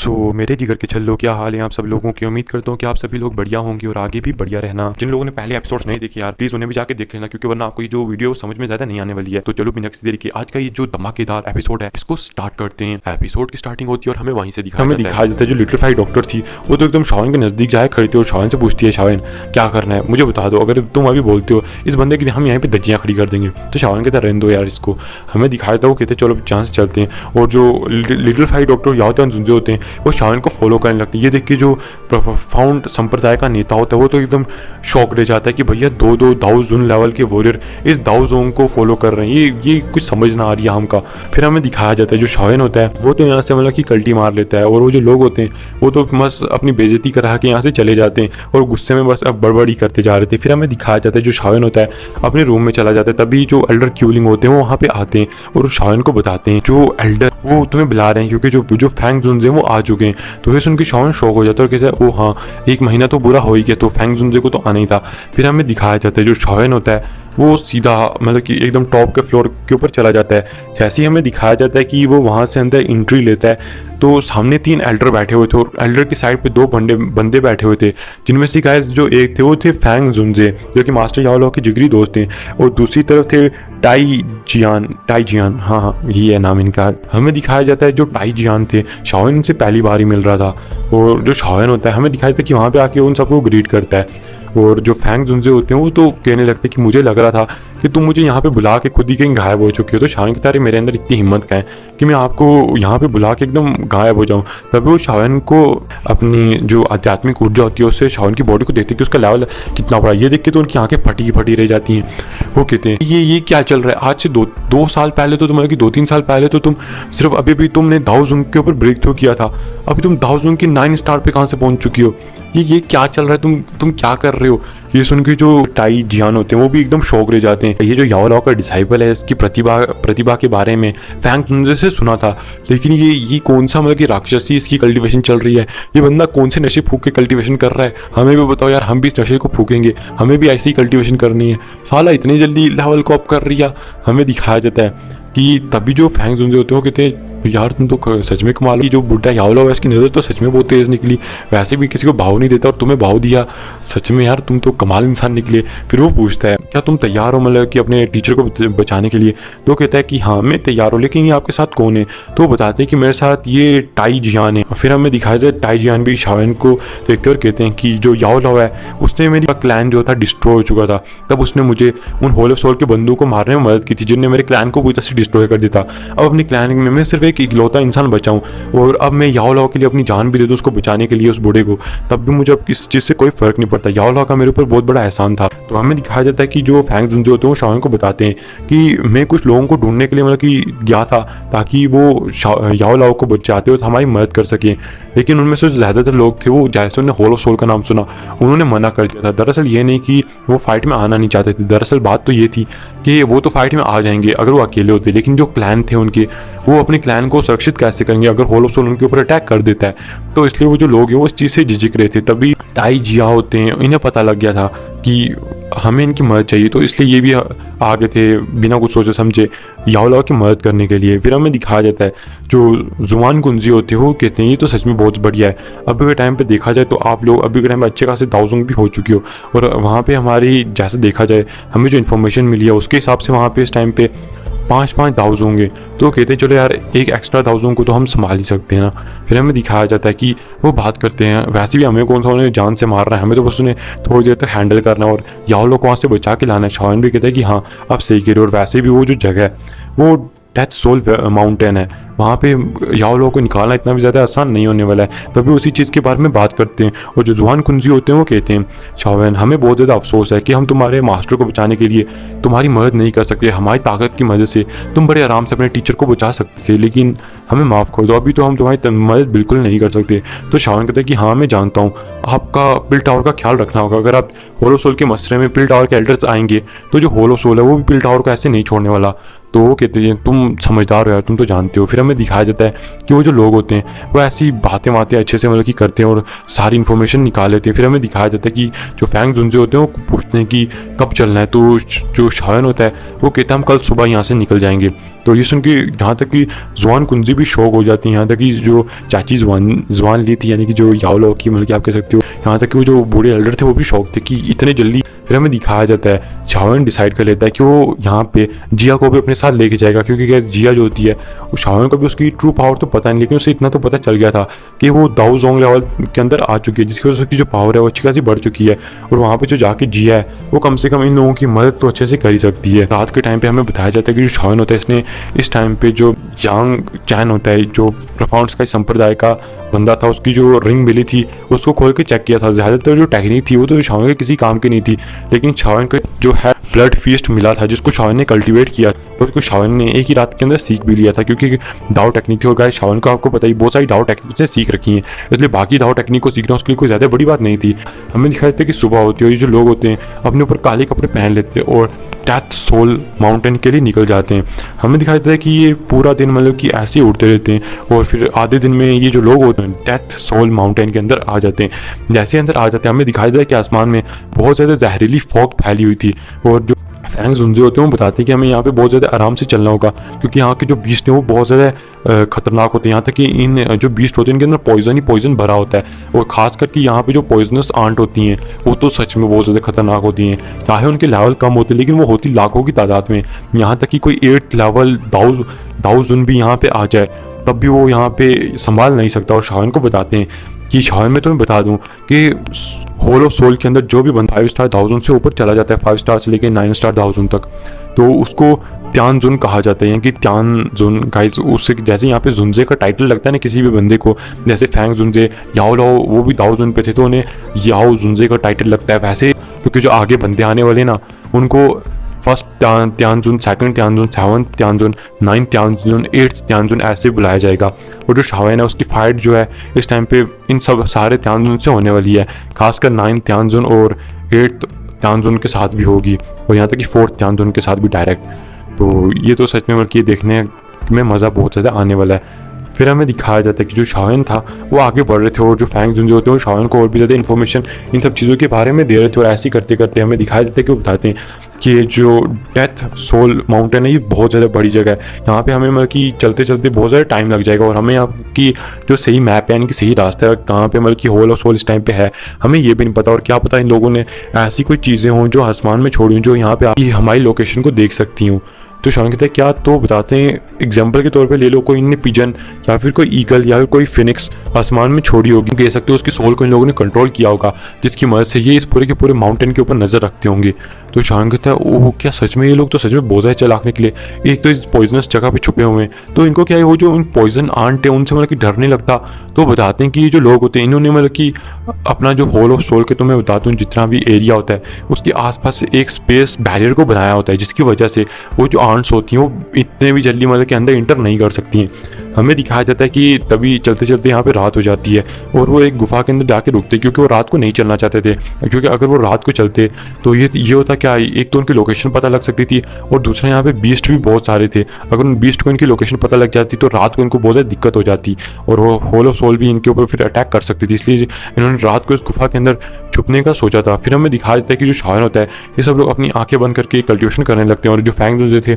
मेरे जिगर के छल्लो, क्या हाल है आप सब लोगों की। उम्मीद करता हूँ कि आप सभी लोग बढ़िया होंगे और आगे भी बढ़िया रहना। जिन लोगों ने पहले एपिसोड्स नहीं देखे यार, प्लीज उन्हें भी जाके देख लेना, क्योंकि वरना आपको ये जो वीडियो समझ में ज्यादा नहीं आने वाली है। तो चलो बिना किसी देरी के आज का ये जो धमाकेदार एपिसोड है इसको स्टार्ट करते हैं। एपिसोड की स्टार्टिंग होती है और हमें वहीं से दिखाया जाता है जो लिटिल फाई डॉक्टर थी वो तो एकदम शावन के नजदीक जाए खड़ी थी और शावन से पूछती है, शावन क्या करना है मुझे बता दो, अगर तुम अभी बोलते हो इस बंदे की हम यहाँ पे धज्जियाँ खड़ी कर देंगे। तो शावन कहता रहने दो यार इसको। हमें दिखाया था वो कहते चलो जहाँ से चलते हैं। और जो लिटिल फाई डॉक्टर याओ जुंजे होते हैं वो शावन को फॉलो करने लगते हैं। ये देख के जो प्रोफाउंड संप्रदाय का नेता होता है वो तो एकदम शॉक रह जाता है कि भैया दो दाऊ जुन लेवल के वॉरियर इस दाऊ जोन को फॉलो कर रहे हैं, ये कुछ समझ ना आ रही है हमका। फिर हमें दिखाया जाता है जो शावन होता है वो तो यहाँ से मतलब कि कल्टी मार लेता है और वो जो लोग होते हैं वो तो बस अपनी बेइज्जती करा के यहाँ से चले जाते हैं और गुस्से में बस अब बड़बड़ी करते जा रहे थे। फिर हमें दिखाया जाता है जो शावन होता है अपने रूम में चला जाता है, तभी जो एल्डर क्यूलिंग होते हैं वो वहाँ पे आते हैं और शावन को बताते हैं जो एल्डर वो तुम्हें बुला रहे हैं क्योंकि जो फैंग जुनजे वो आ चुके हैं। तो ये सुन के शावन शॉक हो जाता है और कहता है ओ हाँ एक महीना तो बुरा हो ही गया, तो फैंग जुनजे को तो आना ही था। फिर हमें दिखाया जाता है जो शावन होता है वो सीधा मतलब कि एकदम टॉप के फ्लोर के ऊपर चला जाता है। जैसे ही हमें दिखाया जाता है कि वो वहाँ से अंदर एंट्री लेता है तो सामने 3 एल्डर बैठे हुए थे और एल्डर की साइड पे 2 बंदे बैठे हुए थे, जिनमें से गाइस जो एक थे वो थे फैंग जुनजे जो कि मास्टर याओ लॉ के जिगरी दोस्त हैं, और दूसरी तरफ थे टाई जियान, हाँ यही है नाम इनका। हमें दिखाया जाता है जो टाई जियान थे शावन से पहली बार ही मिल रहा था, और जो शावन होता है हमें दिखाया जाता है कि वहाँ पे आके उन सबको ग्रीट करता है। और जो फैंग जुनजे होते हैं वो तो कहने लगते हैं कि मुझे लग रहा था कि तुम मुझे यहाँ पे बुला के खुद ही कहीं गायब हो चुके हो, तो शावन की तरह मेरे अंदर इतनी हिम्मत का है कि मैं आपको यहाँ पे बुला के एकदम गायब हो जाऊँ। तभी वो शावन को अपनी जो आध्यात्मिक ऊर्जा होती है उससे शावन की बॉडी को देखते कि उसका लेवल कितना बड़ा, ये देख के तो उनकी आंखें फटी रह जाती हैं। वो कहते हैं ये क्या चल रहा है, आज से दो साल पहले तो मतलब कि 2-3 साल पहले तो तुम सिर्फ अभी भी तुमने दाओ जुंग के ऊपर ब्रेक थ्रू किया था, अभी तुम दाओ जुंग की 9 स्टार पे कहाँ से पहुँच चुकी हो, ये क्या चल रहा है, तुम क्या कर रहे हो। ये सुन के जो टाई जियान होते हैं वो भी एकदम शौक रह जाते हैं। ये जो याओ लॉ का डिसाइपल है इसकी प्रतिभा के बारे में फैंग जुनजे से सुना था, लेकिन ये कौन सा मतलब कि राक्षसी इसकी कल्टीवेशन चल रही है, ये बंदा कौन से नशे फूक के कल्टीवेशन कर रहा है, हमें भी बताओ यार, हम भी इस नशे को फूकेंगे, हमें भी ऐसी ही कल्टीवेशन करनी है, साला इतनी जल्दी लेवल को अप कर रही है। हमें दिखाया जाता है कि तभी जो फैंग जुनजे होते हैं वो कहते हैं यार तुम तो सच में कमाल की, जो बुड्ढा याओ लॉ है इसकी नज़र तो सच में बहुत तेज़ निकली, वैसे भी किसी को भाव नहीं देता और तुम्हें भाव दिया, सच में यार तुम तो कमाल इंसान निकले। फिर वो पूछता है क्या तुम तैयार हो मतलब कि अपने टीचर को बचाने के लिए। तो कहता है कि हाँ मैं तैयार हूँ, लेकिन ये आपके साथ कौन है। तो बताते हैं कि मेरे साथ ये टाई जियान है। फिर हमें दिखाया जाए टाई जियान भी शावन को देखते और कहते हैं कि जो याओ लॉ है उसने मेरी क्लैन जो था डिस्ट्रॉय हो चुका था, तब उसने मुझे उन होल ऑफ सोल के बंदूकों को मारने में मदद की थी जिनने मेरे क्लैन को पूरी तरह से डिस्ट्रॉय कर दिया था। अब अपनी क्लैन में मैं सिर्फ एक इकलौता इंसान बचाऊं और अब मैं याओ लॉ के लिए अपनी जान भी दे दूं उसको बचाने के लिए उस बूढ़े को, तब भी मुझे अब इस चीज़ से कोई फर्क नहीं पड़ता। याओ लॉ का मेरे ऊपर बहुत बड़ा एहसान था। तो हमें दिखाया जाता है कि जो फैंग जुनजे होते हैं वो शावन को बताते हैं कि मैं कुछ लोगों को ढूंढने के लिए मतलब कि गया था ताकि वो याओ लॉ को बचाते हो तो हमारी मदद कर सकें, लेकिन उनमें से ज़्यादातर लोग थे वो जैसे उन्होंने होल ऑफ सोल का नाम सुना उन्होंने मना कर दिया था। दरअसल ये नहीं कि वो फाइट में आना नहीं चाहते थे, दरअसल बात तो ये थी कि वो तो फाइट में आ जाएंगे अगर वो अकेले होते, लेकिन जो क्लैन थे उनके वो अपने क्लैन को सुरक्षित कैसे करेंगे अगर होल ऑफ सोल उनके ऊपर अटैक कर देता है। तो इसलिए वो जो लोग हैं वो इस चीज़ से झिझक रहे थे। तभी टाई जिया होते हैं इन्हें पता लग गया था कि हमें इनकी मदद चाहिए, तो इसलिए ये भी आ गए थे बिना कुछ सोचे समझे याओ लॉ की मदद करने के लिए। फिर हमें दिखाया जाता है जो जुआन कुंजी होते हैं वो कहते हैं ये तो सच में बहुत बढ़िया है, अभी के टाइम पे देखा जाए तो आप लोग अभी के टाइम में अच्छे खासे दाओ जुंग भी हो चुकी हो, और वहाँ पे हमारी जैसे देखा जाए हमें जो इन्फॉर्मेशन मिली है उसके हिसाब से वहाँ पे इस टाइम पे 5 दाओ होंगे। तो कहते हैं चलो यार एक एक्स्ट्रा दाओ को तो हम संभाल ही सकते हैं ना। फिर हमें दिखाया जाता है कि वो बात करते हैं, वैसे भी हमें कौन सा उन्हें जान से मार रहा है, हमें तो बस उन्हें थोड़ी देर तक हैंडल करना है और याओ लॉ को वहाँ से बचा के लाना है। शावन भी कहता है कि हाँ आप सही कह रहे हो, और वैसे भी वो जो जगह है वो डेथ सोल माउंटेन है, वहाँ पे याओ लॉ को निकालना इतना भी ज़्यादा आसान नहीं होने वाला है। तभी उसी चीज़ के बारे में बात करते हैं और जो जुआन कुंजी होते हैं वो कहते हैं शावन हमें बहुत ज़्यादा अफसोस है कि हम तुम्हारे मास्टर को बचाने के लिए तुम्हारी मदद नहीं कर सकते, हमारी ताकत की मदद से तुम बड़े आराम से अपने टीचर को बचा सकते थे, लेकिन हमें माफ़ कर दो, अभी तो हम तुम्हारी मदद बिल्कुल नहीं कर सकते। तो शावन कहता है कि हाँ मैं जानता हूँ, आपका पिल टावर का ख्याल रखना होगा, अगर आप होल ऑफ सोल के मसले में पिल टावर के एल्डर्स आएंगे तो जो होल ऑफ सोल है वो भी पिल टावर को ऐसे नहीं छोड़ने वाला। तो वो कहते हैं तुम समझदार हो यार, तुम तो जानते हो। फिर हमें दिखाया जाता है कि वो जो लोग होते हैं वो ऐसी बातें अच्छे से मतलब कि करते हैं और सारी इन्फॉर्मेशन निकाल लेते हैं। फिर हमें दिखाया जाता है कि जो फैंग जुनजे होते हैं वो पूछते हैं कि कब चलना है, तो जो शायन होता है वो कहता है हम कल सुबह यहाँ से निकल जाएंगे। तो ये सुन के यहाँ तक कि जुआन कुंजी भी शौक हो जाती है, यहाँ तक कि जो चाची जुआन ली थी यानी कि जो याओलो की मतलब कि आप कह सकते हो, यहाँ तक कि वो जो बूढ़े एल्डर थे वो भी शौक थे कि इतने जल्दी। फिर हमें दिखाया जाता है शाओन डिसाइड कर लेता है कि वो यहाँ पे जिया को भी अपने साथ लेके जाएगा, क्योंकि क्या जिया जो होती है वो शाओन को भी उसकी ट्रू पावर तो पता नहीं, लेकिन उसे इतना तो पता चल गया था कि वो दाऊ जोंग लेवल के अंदर आ चुकी है, जिसकी वजह से उसकी जो पावर है वो अच्छी खासी बढ़ चुकी है। और वहाँ पे जो जाके जिया है वो कम से कम इन लोगों की मदद तो अच्छे से कर ही सकती है। रात के टाइम पे हमें बताया जाता है कि जो शाओन होता है इसने इस टाइम पे जो यांग चैन होता है जो प्रोफाउंड स्काई संप्रदाय का बंदा था, उसकी जो रिंग मिली थी उसको खोल के चेक किया था। ज़्यादातर जो टेक्निक थी वो तो शाओन के किसी काम की नहीं थी, लेकिन शाओन को जो है ब्लड फीस्ट मिला था जिसको शाओन ने कल्टीवेट किया, और उसको शाओन ने एक ही रात के अंदर सीख भी लिया था, क्योंकि दाव टेक्निक थी। और गाइस शाओन को आपको पता ही बहुत सारी दाव टेक्निक उसने सीख रखी हैं, इसलिए बाकी दाव टेक्निक को सीखना उसके लिए कोई ज़्यादा बड़ी बात नहीं थी। हमें दिखाया जाता है कि सुबह होती है और ये जो लोग होते हैं अपने ऊपर काले कपड़े पहन लेते हैं और डेथ सोल माउंटेन के लिए निकल जाते हैं। हमें दिखाया जाता है कि ये पूरा दिन मतलब कि ऐसे ही उड़ते रहते हैं और फिर आधे दिन में ये जो लोग होते हैं डेथ सोल माउंटेन के अंदर आ जाते हैं। जैसे अंदर आ जाते हैं हमें दिखाया जाता है कि आसमान में बहुत ज़्यादा जहरीली फॉग फैली हुई थी, और जो फैंग जुनजे होते हैं वो बताते हैं कि हमें यहाँ पे बहुत ज़्यादा आराम से चलना होगा, क्योंकि यहाँ के जो बीस्ट हैं वो बहुत ज़्यादा खतरनाक होते हैं। यहाँ तक कि इन जो बीस्ट होते हैं इनके अंदर पॉइजन ही पॉइजन भरा होता है, और खास करके यहाँ पे जो पॉइजनस आंट होती हैं वो तो सच में बहुत ज़्यादा खतरनाक होती हैं। चाहे उनके लेवल कम होते हैं लेकिन वो होती लाखों की तादाद में। यहाँ तक कि कोई 8th लेवल दाउजुन भी यहाँ पे आ जाए तब भी वो यहाँ पे संभाल नहीं सकता। और शाओन को बताते हैं कि शाओन मैं तुम्हें बता दूं कि होल ऑफ सोल के अंदर जो भी बंदा 5 स्टार दाउजुन से ऊपर चला जाता है, 5 स्टार से लेकर 9 स्टार दाउजुन तक, तो उसको त्यानजुन कहा जाता है। कि त्यानजुन गाइस उससे जैसे यहाँ पे जुनजे का टाइटल लगता है ना किसी भी बंदे को, जैसे फैंग जुनजे याओ लाओ वो भी दाउजुन पे थे तो उन्हें याओ जुनजे का टाइटल लगता है, वैसे क्योंकि जो आगे बंदे आने वाले ना उनको first त्यानजुन, second त्यानजुन, 7th त्यानजुन, 9th त्यानजुन, 8th त्यानजुन ऐसे बुलाया जाएगा। और जो शाओन है उसकी फाइट जो है इस टाइम पे इन सब सारे त्यानजुन से होने वाली है, खासकर 9th त्यानजुन और 8th त्यानजुन के साथ भी होगी, और यहाँ तक कि 4th त्यानजुन के साथ भी डायरेक्ट। तो ये तो सच में बल्कि देखने में मज़ा बहुत ज़्यादा आने वाला है। फिर हमें दिखाया जाता है कि जो शाओन था वो आगे बढ़ रहे थे, और जो फैंग जुनजे होते हैं वो शाओन को और भी ज़्यादा इन्फॉर्मेशन इन सब चीज़ों के बारे में दे रहे थे। और ऐसे करते करते हमें दिखाया जाता है कि वो बताते हैं कि जो डेथ सोल माउंटेन है ये बहुत ज़्यादा बड़ी जगह है, यहाँ पे हमें मतलब कि चलते चलते बहुत ज़्यादा टाइम लग जाएगा, और हमें यहाँ की जो सही मैप है यानी कि सही रास्ता है कहाँ पे मतलब कि होल ऑफ सोल इस टाइम पे है हमें ये भी नहीं पता। और क्या पता इन लोगों ने ऐसी कोई चीज़ें हों जो आसमान में छोड़ी हों जो यहाँ पे हमारी लोकेशन को देख सकती हूँ। तो शाओन कहते हैं क्या, तो बताते हैं एग्जाम्पल के तौर पे ले लो कोई इनने पिजन या फिर कोई ईगल या फिर कोई फिनिक्स आसमान में छोड़ी होगी, कह सकते हो उसकी सोल को इन लोगों ने कंट्रोल किया होगा, जिसकी मदद से ये इस पूरे के पूरे माउंटेन के ऊपर नजर रखते होंगे। तो शाओन कहता है ओह क्या सच में, ये लोग तो सच में बहुत ज़्यादा चालाक निकले, एक तो इस पॉइजनस जगह पे छुपे हुए हैं, तो इनको क्या है वो जो इन पॉइजन आंट है उनसे मतलब कि डर नहीं लगता। तो बताते हैं कि ये जो लोग होते हैं इन्होंने मतलब कि अपना जो होल ऑफ सोल के, तो मैं बताता हूँ जितना भी एरिया होता है उसके आसपास एक स्पेस बैरियर को बनाया होता है, जिसकी वजह से वो जो आंट्स होती हैं वो इतने भी जल्दी मतलब के अंदर इंटर नहीं कर सकती हैं। हमें दिखाया जाता है कि तभी चलते चलते यहाँ पे रात हो जाती है और वो एक गुफा के अंदर जाके रुकते, क्योंकि वो रात को नहीं चलना चाहते थे, क्योंकि अगर वो रात को चलते तो ये होता क्या, एक तो उनकी लोकेशन पता लग सकती थी और दूसरा यहाँ पे बीस्ट भी बहुत सारे थे। अगर उन बीस्ट को इनकी लोकेशन पता लग जाती तो रात को इनको बहुत ज़्यादा दिक्कत हो जाती और वो होल ऑफ सोल भी इनके ऊपर फिर अटैक कर सकती थी, इसलिए इन्होंने रात को इस गुफा के अंदर छुपने का सोचा था। फिर हमें दिखाया जाता है कि जो शाओन होता है ये सब लोग अपनी आंखें बंद करके कल्टिवेशन करने लगते हैं, और जो फैंग जुनजे थे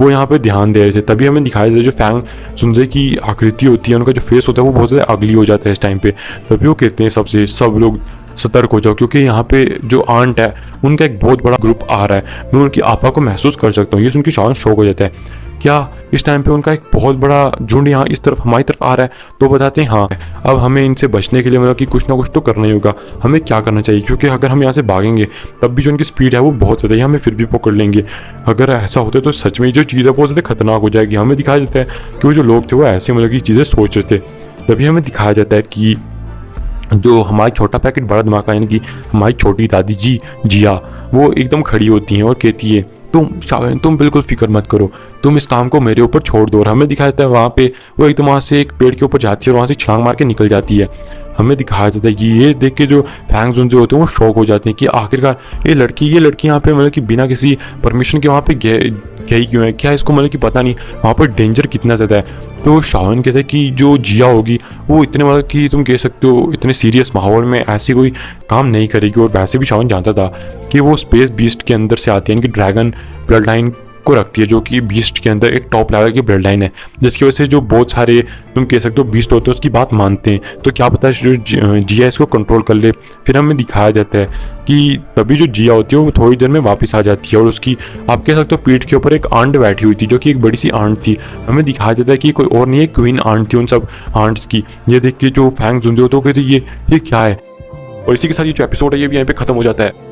वो यहाँ पे ध्यान दे रहे थे। तभी हमें दिखाया जाता है जो फैंग जुनजे की आकृति होती है, उनका जो फेस होता है वो बहुत ज़्यादा अगली हो जाता है इस टाइम पे। तभी वो कहते हैं सबसे सब लोग सतर्क हो जाओ, क्योंकि यहाँ पे जो आंट है उनका एक बहुत बड़ा ग्रुप आ रहा है, मैं उनकी आपा को महसूस कर सकता हूँ। ये सुन के शाओन शौक हो जाता है, क्या इस टाइम पे उनका एक बहुत बड़ा झुंड यहाँ इस तरफ हमारी तरफ आ रहा है। तो बताते हैं हाँ अब हमें इनसे बचने के लिए मतलब कि कुछ ना कुछ तो करना ही होगा, हमें क्या करना चाहिए, क्योंकि अगर हम यहाँ से भागेंगे तब भी जो उनकी स्पीड है वो बहुत ज़्यादा है, हमें फिर भी पकड़ लेंगे। अगर ऐसा होता है तो सच में जो चीज़ है बहुत ज़्यादा खतरनाक हो जाएगी। हमें दिखाया जाता है कि वो जो लोग थे वो ऐसे मतलब की चीज़ें सोच रहे थे। तभी हमें दिखाया जाता है कि जो हमारी छोटा पैकेट बड़ा दिमाग का यानी कि हमारी छोटी दादी जी जिया वो एकदम खड़ी होती हैं और कहती है तुम बिल्कुल फिक्र मत करो, तुम इस काम को मेरे ऊपर छोड़ दो। और हमें दिखाया जाता है वहाँ पे वो एकदम वहाँ से एक पेड़ के ऊपर जाती है और वहाँ से छलांग मार के निकल जाती है। हमें दिखाया जाता है कि ये देख के जो फैंग जुनजे होते हैं वो शौक हो जाते हैं कि आखिरकार ये लड़की यहाँ पे मतलब कि बिना किसी परमिशन के वहाँ पे यही क्यों है, क्या इसको मतलब कि पता नहीं वहाँ पर डेंजर कितना ज़्यादा है। तो शाओन कहते हैं कि जो जिया होगी वो इतने मतलब कि तुम कह सकते हो इतने सीरियस माहौल में ऐसी कोई काम नहीं करेगी। और वैसे भी शाओन जानता था कि वो स्पेस बीस्ट के अंदर से आती है, यानी कि ड्रैगन ब्लड लाइन को रखती है, जो कि बीस्ट के अंदर एक टॉप लेवल की ब्लड लाइन है, जिसकी वजह से जो बहुत सारे तुम कह सकते हो बीस्ट होते हैं उसकी बात मानते हैं। तो क्या पता है जो जिया इसको कंट्रोल कर ले। फिर हमें दिखाया जाता है कि तभी जो जिया होती है वो थोड़ी देर में वापस आ जाती है और उसकी आप कह सकते हो पीठ के ऊपर एक आंट बैठी हुई थी, जो कि एक बड़ी सी आंट थी। हमें दिखाया जाता है कि कोई और नहीं है, क्वीन आंट थी उन सब आंट्स की। ये देख के जो फैंग झुंझे होते हो कहते ये क्या है। और इसी के साथ ये जो एपिसोड है ये भी यहाँ पे खत्म हो जाता है।